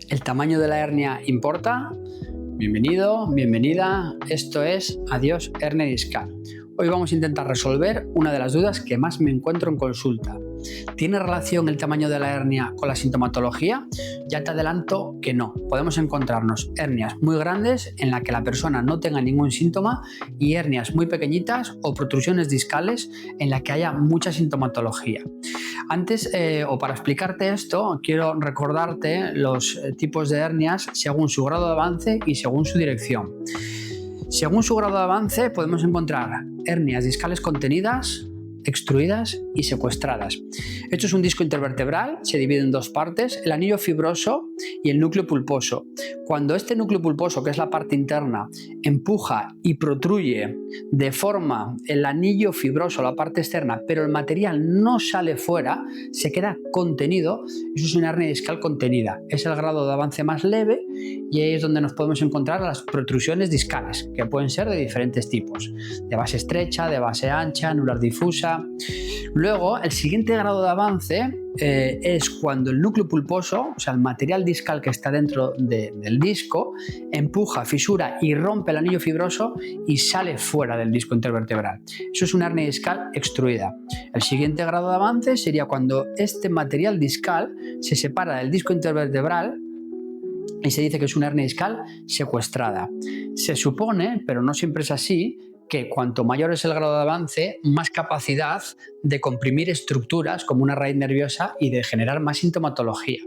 ¿El tamaño de la hernia importa? Bienvenido, bienvenida. Esto es Adiós Hernia Discal. Hoy vamos a intentar resolver una de las dudas que más me encuentro en consulta. ¿Tiene relación el tamaño de la hernia con la sintomatología? Ya te adelanto que no. Podemos encontrarnos hernias muy grandes en las que la persona no tenga ningún síntoma y hernias muy pequeñitas o protrusiones discales en las que haya mucha sintomatología. Antes, o para explicarte esto, quiero recordarte los tipos de hernias según su grado de avance y según su dirección. Según su grado de avance podemos encontrar hernias discales contenidas, extruidas y secuestradas. Esto es un disco intervertebral, se divide en dos partes, el anillo fibroso y el núcleo pulposo. Cuando este núcleo pulposo, que es la parte interna, empuja y protruye, deforma el anillo fibroso, la parte externa, pero el material no sale fuera, se queda contenido, eso es una hernia discal contenida. Es el grado de avance más leve y ahí es donde nos podemos encontrar las protrusiones discales, que pueden ser de diferentes tipos, de base estrecha, de base ancha, anular difusa. Luego, el siguiente grado de avance es cuando el núcleo pulposo, o sea, el material discal que está dentro del disco, empuja, fisura y rompe el anillo fibroso y sale fuera del disco intervertebral. Eso es una hernia discal extruida. El siguiente grado de avance sería cuando este material discal se separa del disco intervertebral y se dice que es una hernia discal secuestrada. Se supone, pero no siempre es así, que cuanto mayor es el grado de avance, más capacidad de comprimir estructuras como una raíz nerviosa y de generar más sintomatología.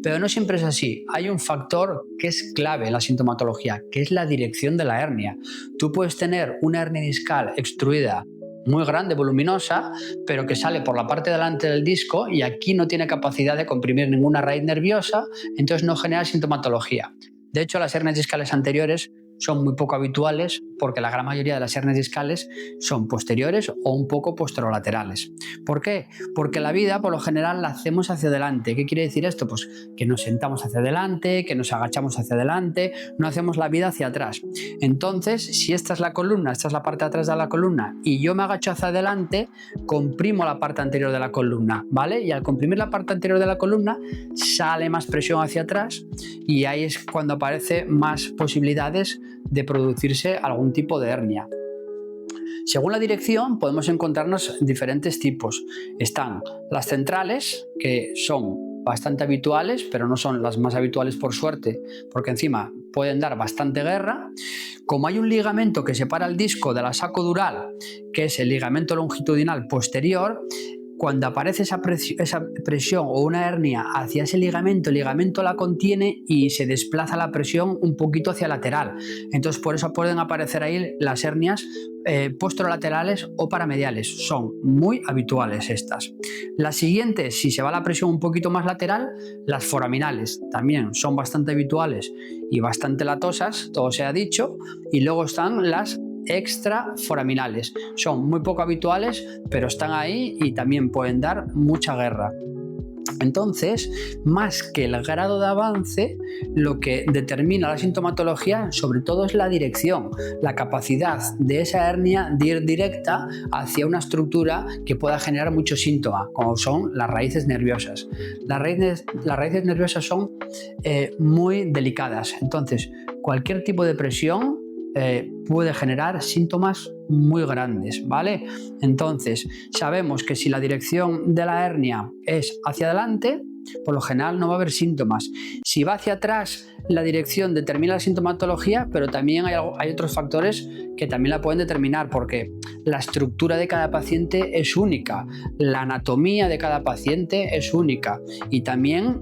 Pero no siempre es así. Hay un factor que es clave en la sintomatología, que es la dirección de la hernia. Tú puedes tener una hernia discal extruida muy grande, voluminosa, pero que sale por la parte delante del disco y aquí no tiene capacidad de comprimir ninguna raíz nerviosa, entonces no genera sintomatología. De hecho, las hernias discales anteriores son muy poco habituales porque la gran mayoría de las hernias discales son posteriores o un poco posterolaterales. ¿Por qué? Porque la vida por lo general la hacemos hacia adelante. ¿Qué quiere decir esto? Pues que nos sentamos hacia adelante, que nos agachamos hacia adelante, no hacemos la vida hacia atrás. Entonces, si esta es la columna, esta es la parte de atrás de la columna y yo me agacho hacia adelante, comprimo la parte anterior de la columna, ¿vale? Y al comprimir la parte anterior de la columna sale más presión hacia atrás y ahí es cuando aparece más posibilidades de producirse algún tipo de hernia. Según la dirección podemos encontrarnos diferentes tipos. Están las centrales, que son bastante habituales, pero no son las más habituales por suerte, porque encima pueden dar bastante guerra. Como hay un ligamento que separa el disco de la sacodural, que es el ligamento longitudinal posterior, cuando aparece esa presión o una hernia hacia ese ligamento, el ligamento la contiene y se desplaza la presión un poquito hacia lateral. Entonces, por eso pueden aparecer ahí las hernias posterolaterales o paramediales. Son muy habituales estas. Las siguientes, si se va la presión un poquito más lateral, las foraminales también son bastante habituales y bastante latosas, todo se ha dicho. Y luego están las extraforaminales. Son muy poco habituales, pero están ahí y también pueden dar mucha guerra. Entonces, más que el grado de avance, lo que determina la sintomatología sobre todo es la dirección, la capacidad de esa hernia de ir directa hacia una estructura que pueda generar mucho síntoma, como son las raíces nerviosas. Las raíces nerviosas son muy delicadas, entonces cualquier tipo de presión puede generar síntomas muy grandes, ¿vale? Entonces, sabemos que si la dirección de la hernia es hacia adelante, por lo general no va a haber síntomas. Si va hacia atrás, la dirección determina la sintomatología, pero también hay otros factores que también la pueden determinar, porque la estructura de cada paciente es única, la anatomía de cada paciente es única y también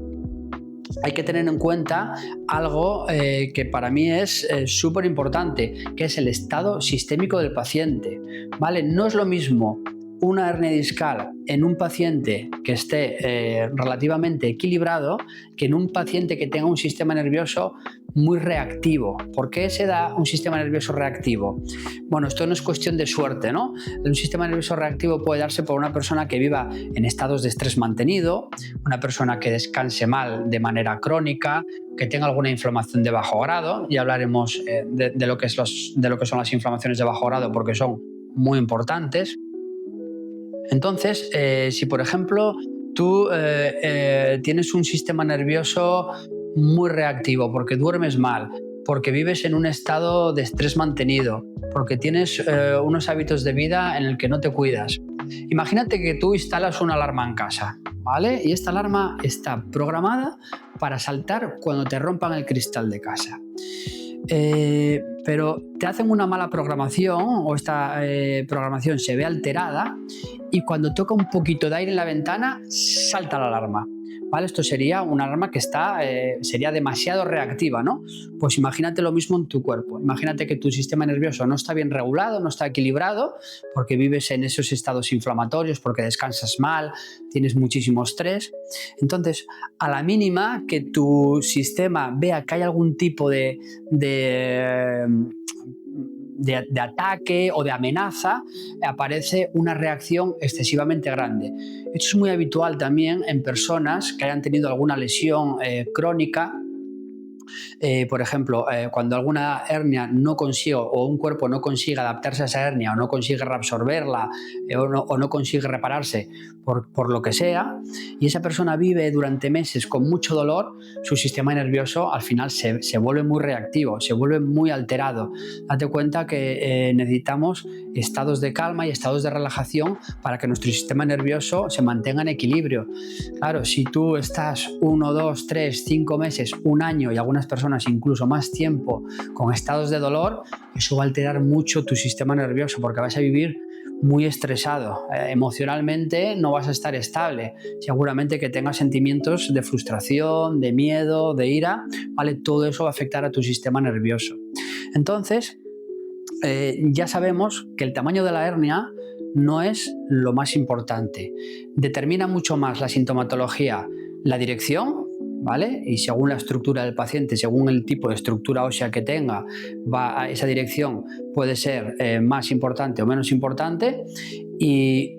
hay que tener en cuenta algo que para mí es súper importante, que es el estado sistémico del paciente, ¿vale? No es lo mismo una hernia discal en un paciente que esté relativamente equilibrado que en un paciente que tenga un sistema nervioso muy reactivo. ¿Por qué se da un sistema nervioso reactivo? Bueno, esto no es cuestión de suerte, ¿no? Un sistema nervioso reactivo puede darse por una persona que viva en estados de estrés mantenido, una persona que descanse mal de manera crónica, que tenga alguna inflamación de bajo grado. Ya hablaremos de lo que son las inflamaciones de bajo grado porque son muy importantes. Entonces, si por ejemplo tú tienes un sistema nervioso muy reactivo, porque duermes mal, porque vives en un estado de estrés mantenido, porque tienes unos hábitos de vida en el que no te cuidas. Imagínate que tú instalas una alarma en casa, ¿vale? Y esta alarma está programada para saltar cuando te rompan el cristal de casa. Pero te hacen una mala programación o esta programación se ve alterada y cuando toca un poquito de aire en la ventana salta la alarma. ¿Vale? Esto sería una alarma que sería demasiado reactiva, ¿no? Pues imagínate lo mismo en tu cuerpo. Imagínate que tu sistema nervioso no está bien regulado, no está equilibrado, porque vives en esos estados inflamatorios, porque descansas mal, tienes muchísimo estrés. Entonces, a la mínima que tu sistema vea que hay algún tipo de ataque o de amenaza, aparece una reacción excesivamente grande. Esto es muy habitual también en personas que hayan tenido alguna lesión crónica. Por ejemplo, cuando alguna hernia no consigue o un cuerpo no consigue adaptarse a esa hernia o no consigue reabsorberla o no consigue repararse por lo que sea, y esa persona vive durante meses con mucho dolor, su sistema nervioso al final se vuelve muy reactivo, se vuelve muy alterado. Date cuenta que necesitamos estados de calma y estados de relajación para que nuestro sistema nervioso se mantenga en equilibrio. Claro, si tú estás 1, 2, 3, 5 meses, un año y algunas personas incluso más tiempo con estados de dolor, eso va a alterar mucho tu sistema nervioso porque vas a vivir muy estresado. Emocionalmente no vas a estar estable. Seguramente que tengas sentimientos de frustración, de miedo, de ira, ¿vale? Todo eso va a afectar a tu sistema nervioso. Entonces, ya sabemos que el tamaño de la hernia no es lo más importante. Determina mucho más la sintomatología, la dirección, ¿vale? Y según la estructura del paciente, según el tipo de estructura ósea que tenga, esa dirección puede ser más importante o menos importante, y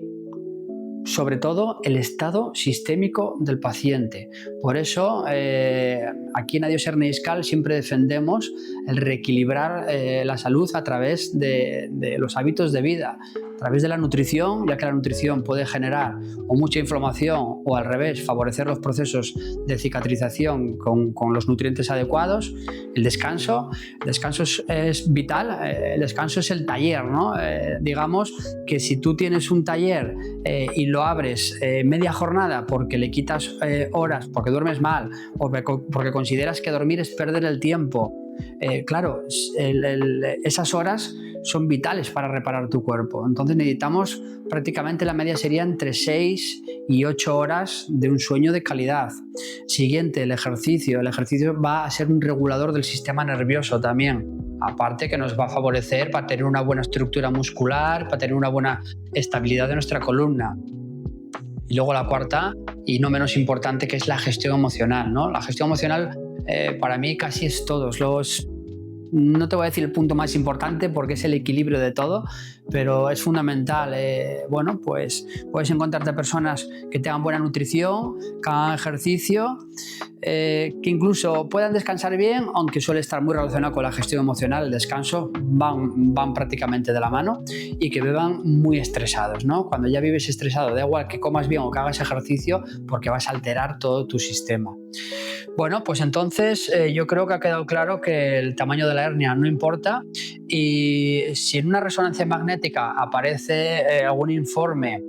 sobre todo el estado sistémico del paciente. Por eso, aquí en Adiós Hernia Discal siempre defendemos el reequilibrar la salud a través de los hábitos de vida, a través de la nutrición, ya que la nutrición puede generar o mucha inflamación o al revés, favorecer los procesos de cicatrización con los nutrientes adecuados. El descanso es vital, el descanso es el taller, ¿no? Digamos que si tú tienes un taller y lo abres media jornada porque le quitas horas, porque duermes mal o porque consideras que dormir es perder el tiempo, claro, esas horas son vitales para reparar tu cuerpo. Entonces necesitamos prácticamente, la media sería entre 6 y 8 horas de un sueño de calidad. Siguiente, el ejercicio. El ejercicio va a ser un regulador del sistema nervioso también. Aparte que nos va a favorecer para tener una buena estructura muscular, para tener una buena estabilidad de nuestra columna. Y luego la cuarta, y no menos importante, que es la gestión emocional, ¿no? La gestión emocional para mí casi es todo. No te voy a decir el punto más importante porque es el equilibrio de todo, pero es fundamental. Bueno, pues puedes encontrarte personas que tengan buena nutrición, que hagan ejercicio, que incluso puedan descansar bien, aunque suele estar muy relacionado con la gestión emocional. El descanso van prácticamente de la mano, y que vivan muy estresados, ¿no? Cuando ya vives estresado, da igual que comas bien o que hagas ejercicio, porque vas a alterar todo tu sistema. Bueno, pues entonces yo creo que ha quedado claro que el tamaño de la hernia no importa, y si en una resonancia magnética aparece algún informe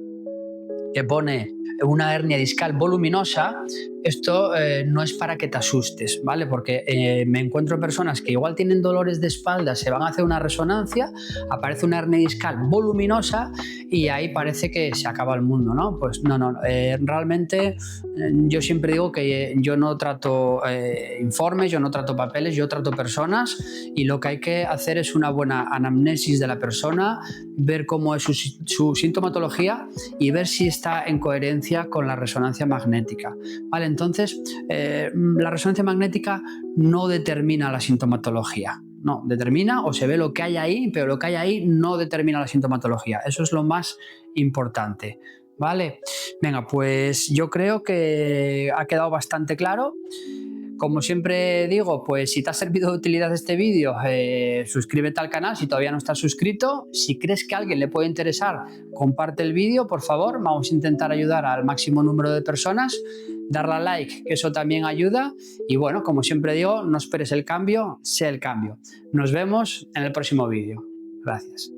que pone una hernia discal voluminosa, esto no es para que te asustes, ¿vale? Porque me encuentro personas que igual tienen dolores de espalda, se van a hacer una resonancia, aparece una hernia discal voluminosa y ahí parece que se acaba el mundo, ¿no? Pues no. Realmente yo siempre digo que yo no trato informes, yo no trato papeles, yo trato personas, y lo que hay que hacer es una buena anamnesis de la persona, ver cómo es su sintomatología y ver si está en coherencia con la resonancia magnética, ¿vale? Entonces, la resonancia magnética no determina la sintomatología. No, determina o se ve lo que hay ahí, pero lo que hay ahí no determina la sintomatología. Eso es lo más importante, ¿vale? Venga, pues yo creo que ha quedado bastante claro. Como siempre digo, pues si te ha servido de utilidad este vídeo, suscríbete al canal si todavía no estás suscrito. Si crees que a alguien le puede interesar, comparte el vídeo, por favor. Vamos a intentar ayudar al máximo número de personas. Darle a like, que eso también ayuda. Y bueno, como siempre digo, no esperes el cambio, sé el cambio. Nos vemos en el próximo vídeo. Gracias.